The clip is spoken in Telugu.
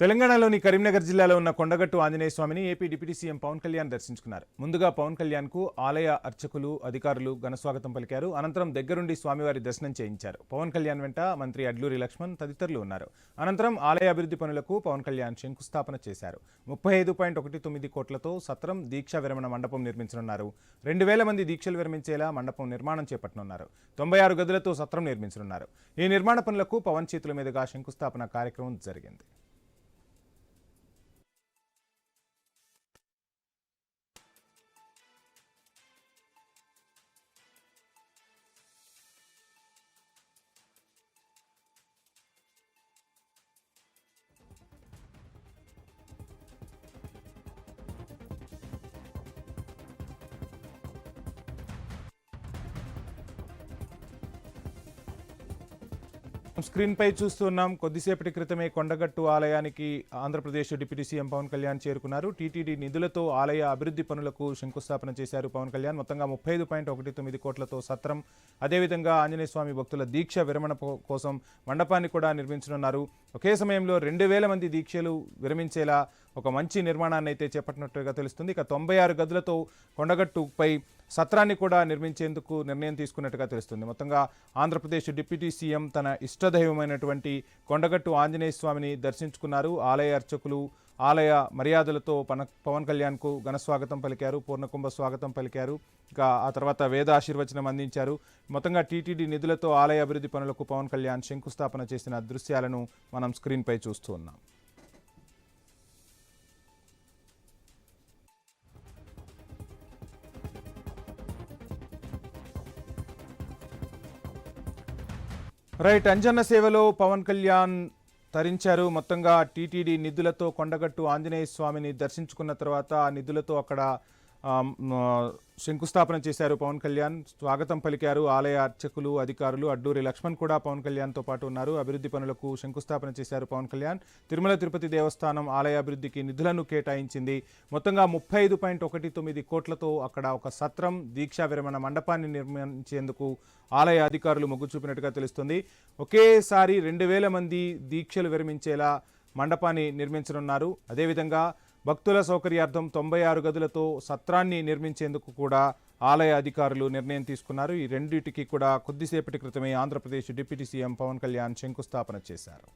తెలంగాణలోని కరీంనగర్ జిల్లాలో ఉన్న కొండగట్టు ఆంజనేయ స్వామిని AP deputy CM Pawan Kalyan దర్శించుకున్నారు. ముందుగా పవన్ కళ్యాణ్ కు ఆలయ అర్చకులు, అధికారులు ఘనస్వాగతం పలికారు. అనంతరం దగ్గరుండి స్వామివారి దర్శనం చేయించారు. పవన్ కళ్యాణ్ వెంట మంత్రి అడ్లూరి లక్ష్మణ్ తదితరులు ఉన్నారు. అనంతరం ఆలయ అభివృద్ధి పనులకు పవన్ కళ్యాణ్ శంకుస్థాపన చేశారు. 35.19 కోట్లతో సత్రం, దీక్షా విరమణ మండపం నిర్మించనున్నారు. 2000 మంది దీక్షలు విరమించేలా మండపం నిర్మాణం చేపట్టనున్నారు. 96 గదులతో సత్రం నిర్మించనున్నారు. ఈ నిర్మాణ పనులకు పవన్ చేతుల మీదుగా శంకుస్థాపన కార్యక్రమం జరిగింది. స్క్రీన్ పై చూస్తున్నాం. కొద్దిసేపటి క్రితమే కొండగట్టు ఆలయానికి ఆంధ్రప్రదేశ్ డిప్యూటీ సీఎం పవన్ కళ్యాణ్ చేరుకున్నారు. టీటీడీ నిధులతో ఆలయ అభివృద్ధి పనులకు శంకుస్థాపన చేశారు పవన్ కళ్యాణ్. మొత్తంగా 35.19 కోట్లతో సత్రం, అదేవిధంగా ఆంజనేయ స్వామి భక్తుల దీక్ష విరమణ కోసం మండపాన్ని కూడా నిర్మించనున్నారు. ఒకే సమయంలో 2000 మంది దీక్షలు విరమించేలా ఒక మంచి నిర్మాణాన్ని అయితే చేపట్టినట్టుగా తెలుస్తుంది. ఇక 96 గదులతో కొండగట్టుపై సత్రాన్ని కూడా నిర్మించేందుకు నిర్ణయం తీసుకున్నట్టుగా తెలుస్తుంది. మొత్తంగా ఆంధ్రప్రదేశ్ డిప్యూటీ సీఎం తన ఇష్టదైవమైనటువంటి కొండగట్టు ఆంజనేయ స్వామిని దర్శించుకున్నారు. ఆలయ అర్చకులు ఆలయ మర్యాదలతో పవన్ కళ్యాణ్కు ఘనస్వాగతం పలికారు, పూర్ణకుంభ స్వాగతం పలికారు. ఇక ఆ తర్వాత వేద ఆశీర్వచనం అందించారు. మొత్తంగా టీటీడీ నిధులతో ఆలయ అభివృద్ధి పనులకు పవన్ కళ్యాణ్ శంకుస్థాపన చేసిన దృశ్యాలను మనం స్క్రీన్పై చూస్తూ ఉన్నాం. రైట్, అంజన్న సేవలో పవన్ కళ్యాణ్ తరించారు. మొత్తంగా టీటీడీ నిధులతో కొండగట్టు ఆంజనేయ స్వామిని దర్శించుకున్న తర్వాత ఆ నిధులతో అక్కడ శంకుస్థాపన చేశారు పవన్ కళ్యాణ్. స్వాగతం పలికారు ఆలయ అర్చకులు, అధికారులు. అడ్లూరి లక్ష్మణ్ కూడా పవన్ కళ్యాణ్తో పాటు ఉన్నారు. అభివృద్ధి పనులకు శంకుస్థాపన చేశారు పవన్ కళ్యాణ్. తిరుమల తిరుపతి దేవస్థానం ఆలయ అభివృద్ధికి నిధులను కేటాయించింది. మొత్తంగా 35.19 కోట్లతో అక్కడ ఒక సత్రం, దీక్షా విరమణ మండపాన్ని నిర్మించేందుకు ఆలయ అధికారులు మొగ్గు చూపినట్టుగా తెలుస్తుంది. ఒకేసారి 2000 మంది దీక్షలు విరమించేలా మండపాన్ని నిర్మించనున్నారు. అదేవిధంగా భక్తుల సౌకర్యార్థం 96 గదులతో సత్రాన్ని నిర్మించేందుకు కూడా ఆలయ అధికారులు నిర్ణయం తీసుకున్నారు. ఈ రెండింటికి కూడా కొద్దిసేపటి క్రితమే ఆంధ్రప్రదేశ్ డిప్యూటీ సీఎం పవన్ కళ్యాణ్ శంకుస్థాపన చేశారు.